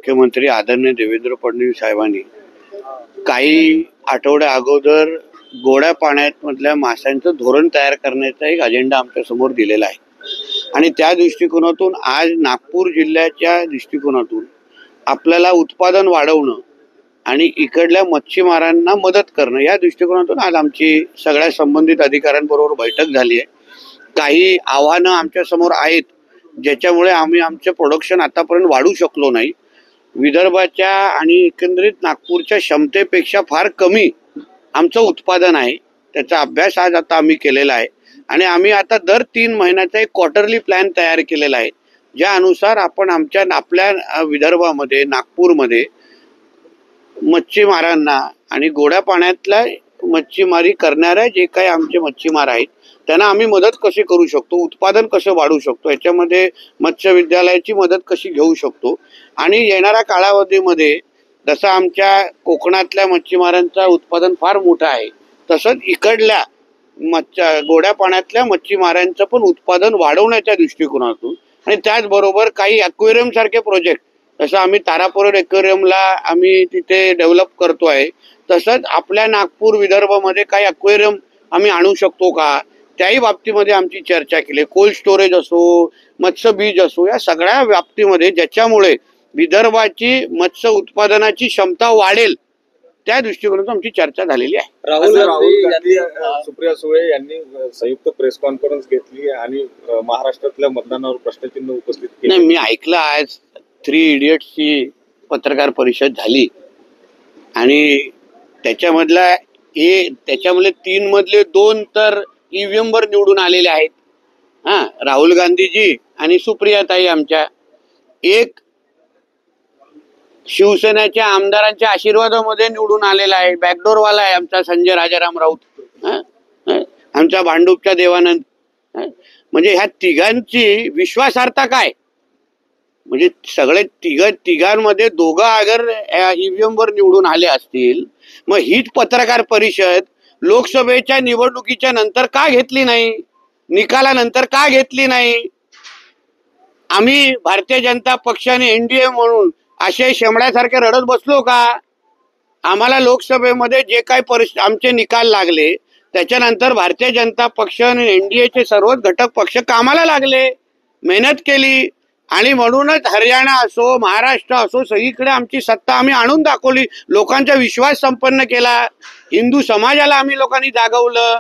मुख्यमंत्री आदरणीय देवेंद्र फडणवीस साहेबांनी काही आठवड्या अगोदर गोड्या पाण्यामधल्या माशांचं धोरण तयार करण्याचा एक अजेंडा आमच्या समोर दिलेला आहे आणि त्या दृष्टिकोनातून आज नागपूर जिल्ह्याच्या दृष्टिकोनातून आपल्याला उत्पादन वाढवणं आणि इकडल्या मच्छीमारांना मदत करणं या दृष्टिकोनातून आज आमची सगळ्या संबंधित अधिकाऱ्यांबरोबर बैठक झाली आहे। काही आव्हानं आमच्या समोर आहेत ज्याच्यामुळे आम्ही आमचं प्रोडक्शन आतापर्यंत वाढू शकलो नाही। विदर्भाच्या आणि एकंदरीत नागपूरच्या क्षमतेपेक्षा फार कमी आमचं उत्पादन आहे, त्याचा अभ्यास आज आता आम्ही केलेला आहे आणि आम्ही आता दर 3 महिन्याचा एक क्वार्टरली प्लॅन तयार केलेला आहे, ज्या अनुसार आपण आपल्या विदर्भामध्ये नागपूरमध्ये मच्छीमारांना आणि गोड्या पाण्यातल्या मच्छीमारी करणाऱ्या जे काही आमचे मच्छीमार आहेत त्यांना आम्ही मदत कशी करू शकतो, उत्पादन कसं वाढवू शकतो, याच्यामध्ये मत्स्य विद्यालयाची मदत कशी घेऊ शकतो आणि येणाऱ्या कालावधीमध्ये जसं आमच्या कोकणातल्या मच्छीमारांचं उत्पादन फार मोठं आहे तसंच इकडल्या गोड्या पाण्यातल्या मच्छीमारांचं पण उत्पादन वाढवण्याच्या दृष्टिकोनातून आणि त्याचबरोबर काही ॲक्वेरियम सारखे प्रोजेक्ट जसं आम्ही तारापोर ॲक्वेरियमला आम्ही तिथे डेव्हलप करतो आहे, तसंच आपल्या नागपूर विदर्भामध्ये काही ॲक्वेरियम आम्ही आणू शकतो का, त्याही बाबतीमध्ये आमची चर्चा केली। कोल्ड स्टोरेज असो, मत्स्य बीज असो, या सगळ्या बाबतीमध्ये ज्याच्यामुळे विदर्भाची मत्स्य उत्पादनाची क्षमता वाढेल त्या दृष्टिकोनातून आमची चर्चा झालेली आहे। राहुल गांधी सुप्रिया सुळे यांनी संयुक्त प्रेस कॉन्फरन्स घेतली आणि महाराष्ट्रातल्या मतदानावर प्रश्नचिन्ह उपस्थित केले। नाही, मी ऐकलं आज 3 इडियट्सची पत्रकार परिषद झाली आणि त्याच्यामधले 3 मधले 2 तर ईव्हीएम वर निवडून आलेले आहेत। राहुल गांधीजी आणि सुप्रियाताई आमच्या, एक शिवसेनेच्या आमदारांच्या आशीर्वादामध्ये निवडून आलेला आहे, बॅकडोरवाला आहे आमचा संजय राजाराम राऊत, आमच्या भांडूपच्या देवानंद। म्हणजे ह्या तिघांची विश्वासार्हता काय, म्हणजे सगळे तिघांमध्ये दोघं अगर ईव्हीएम वर निवडून आले असतील मग हीच पत्रकार परिषद लोकसभेच्या निवडणुकीच्या नंतर का घेतली नाही, निकालानंतर का घेतली नाही? आम्ही भारतीय जनता पक्षाने एनडीए म्हणून असे शेमड्यासारखे रडत बसलो का? आम्हाला लोकसभेमध्ये जे काही आमचे निकाल लागले त्याच्यानंतर भारतीय जनता पक्ष आणि एनडीएचे सर्वच घटक पक्ष कामाला लागले, मेहनत केली आणि म्हणूनच हरियाणा असो महाराष्ट्र असो सगळीकडे आमची सत्ता आम्ही आणून दाखवली, लोकांचा विश्वास संपन्न केला, हिंदू समाजाला आम्ही लोकांनी जागवलं।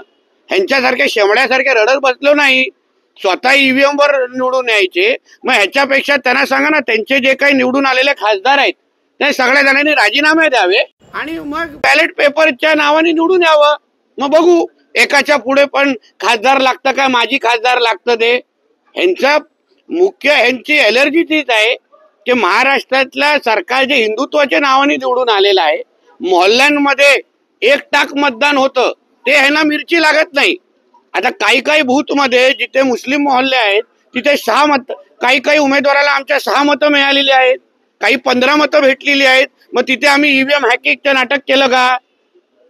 ह्यांच्यासारख्या शेमड्यासारखे रडत बसलो नाही, स्वतः ईव्हीएम वर निवडून यायचे। मग ह्याच्यापेक्षा त्यांना सांगा ना, त्यांचे जे काही निवडून आलेले खासदार आहेत ते सगळ्या जणांनी राजीनामे द्यावे आणि मग बॅलेट पेपरच्या नावाने निवडून यावं। मग बघू एकाच्या पुढे पण खासदार लागतं का, माजी खासदार लागतं ते। ह्यांची एलर्जी तीच आहे की महाराष्ट्रातल्या सरकार जे हिंदुत्वाच्या नावाने निवडून आलेलं आहे, मोहल्ल्यांमध्ये 1% मतदान होतं ते ह्यांना मिरची लागत नाही। आता काही बूथमध्ये जिथे मुस्लिम मोहल्ले आहेत तिथे 6 मत, काही उमेदवाराला आमच्या 6 मतं मिळालेली आहेत, काही 15 मतं भेटलेली आहेत। मग तिथे आम्ही ईव्हीएम हॅकिंगचं नाटक केलं का?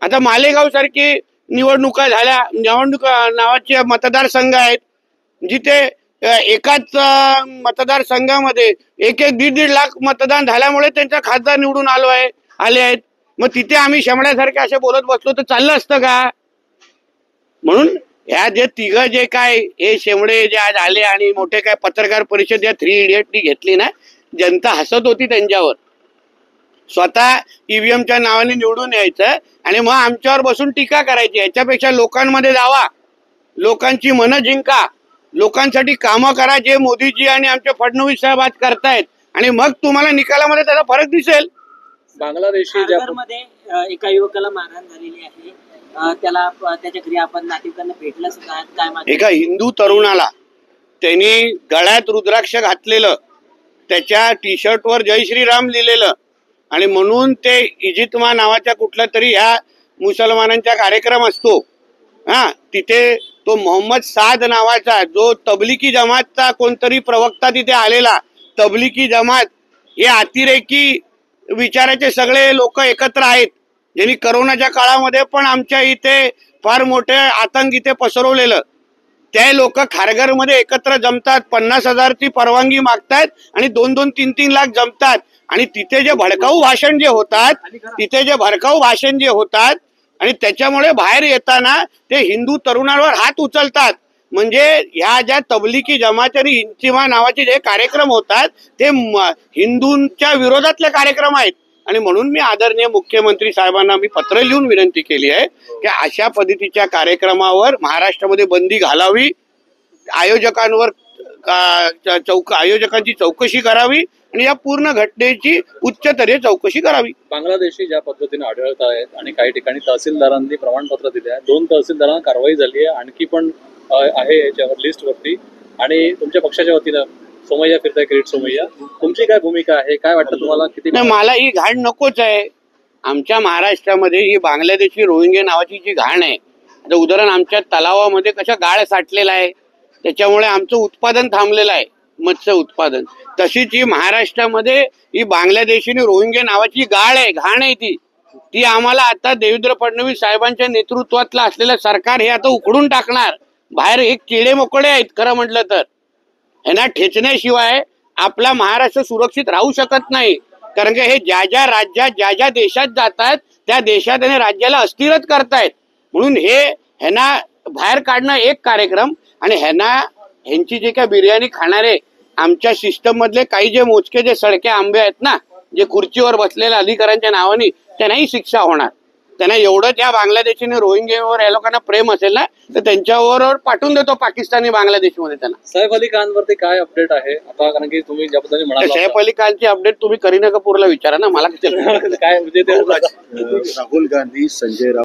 आता मालेगाव सारखी निवडणुका झाल्या, नावाचे मतदारसंघ आहेत जिथे एकाच मतदारसंघामध्ये 1-1, 1.5 लाख मतदान झाल्यामुळे त्यांचा खासदार निवडून आले आहेत। मग तिथे आम्ही शेमड्यासारखे असे बोलत बसलो तर चाललं असतं का? म्हणून ह्या जे तिघं जे काय हे शेमडे जे आज आले आणि मोठे काय पत्रकार परिषद या 3 इडियटनी घेतली ना, जनता हसत होती त्यांच्यावर। स्वतः ईव्हीएमच्या नावाने निवडून यायचं आणि मग आमच्यावर बसून टीका करायची। याच्यापेक्षा लोकांमध्ये जावा, लोकांची मनं जिंका, लोकांसाठी कामं करा जे मोदीजी आणि आमचे फडणवीस साहेब आज करतायत आणि मग तुम्हाला निकालामध्ये त्याचा फरक दिसेल। बांगलादेशी एका युवकाला मारहाण झालेली आहे, त्याच्या घरी आपण नातेवाईकांना भेटलं सुद्धा, काय एका हिंदू तरुणाला त्यांनी गळ्यात रुद्राक्ष घातलेलं, त्याच्या टी शर्टवर जय श्रीराम लिहिलेलं आणि म्हणून ते इजितमा नावाच्या कुठला तरी ह्या मुसलमानांचा कार्यक्रम असतो, तिथे तो मोहम्मद साद नावाचा जो तबलिकी जमातचा कोणतरी प्रवक्ता तिथे आलेला, तबलिकी जमात हे अतिरेकी विचाराचे सगळे लोक एकत्र आहेत, ज्यांनी करोनाच्या काळामध्ये पण आमच्या इथे फार मोठे आतंक इथे पसरवलेलं। ते लोक खारघरमध्ये एकत्र जमतात, 50,000ची परवानगी मागतात आणि 2-2, 3-3 लाख जमतात आणि तिथे जे भडकाऊ भाषण जे होतात आणि त्याच्यामुळे बाहेर येताना ते हिंदू तरुणांवर हात उचलतात. म्हणजे ह्या ज्या तबलिकी जमात आणि इंतिमा नावाचे जे कार्यक्रम होतात ते हिंदूंच्या विरोधातले कार्यक्रम आहेत. आणि म्हणून मी आदरणीय मुख्यमंत्री साहेबांना मी पत्र लिहून विनंती केली आहे की अशा पद्धतीच्या कार्यक्रमावर महाराष्ट्रामध्ये बंदी घालावी, आयोजकांची चौकशी करावी आणि या पूर्ण घटनेची उच्चस्तरीय चौकशी करावी. बांगलादेशी ज्या पद्धतीने आढळत आहेत आणि काही ठिकाणी तहसीलदारांनी प्रमाणपत्र दिले आहे, 2 तहसीलदारांना कारवाई झाली आहे, आणखी पण आहे याच्यावर लिस्टवरती. आणि तुमच्या पक्षाच्या वतीनं सोमय्या फिरताय, किरीट सोमय्या, तुमची काय भूमिका आहे? काय वाटतं तुम्हाला? किती? मला ही घाण नकोच आहे. आमच्या महाराष्ट्रामध्ये ही बांगलादेशी रोहिंग्या नावाची जी घाण आहे, आता उदाहरण आमच्या तलावामध्ये कशा गाळ साठलेला आहे, त्याच्यामुळे आमचं उत्पादन थांबलेलं आहे, मत्स्य उत्पादन. तशीच ही महाराष्ट्रामध्ये ही बांगलादेशी आणि रोहिंग्या नावाची गाळ आहे, घाण आहे ती आम्हाला आता देवेंद्र फडणवीस साहेबांच्या नेतृत्वातलं असलेलं सरकार हे आता उखडून टाकणार. बाहेर एक किडे मोकळे आहेत खरं म्हटलं तर. ह्यांना ठेचण्याशिवाय आपला महाराष्ट्र सुरक्षित राहू शकत नाही. कारण की हे ज्या ज्या राज्यात ज्या ज्या देशात जातात त्या देशात आणि राज्याला अस्थिरच करतायत. म्हणून ह्यांना बाहेर काढणं एक कार्यक्रम आणि ह्यांची जे काय बिर्याणी खाणारे आमच्या सिस्टम मधले काही जे मोजके जे सडके आंबे आहेत ना, जे खुर्चीवर बसलेल्या अधिकाऱ्यांच्या नावाने, त्यांनाही शिक्षा होणार. त्यांना एवढं त्या बांगलादेशीने रोहिंग्यावर या लोकांना प्रेम असेल ना तर त्यांच्यावर पाठवून देतो पाकिस्तानी बांगलादेशमध्ये त्यांना. सैफ अली खान वरती काय अपडेट आहे आता? कारण की तुम्ही ज्या पद्धतीने म्हणाला सैफ अली खानची अपडेट तुम्ही करीना कपूरला विचारा ना, मला काय म्हणजे राहुल गांधी, संजय राऊत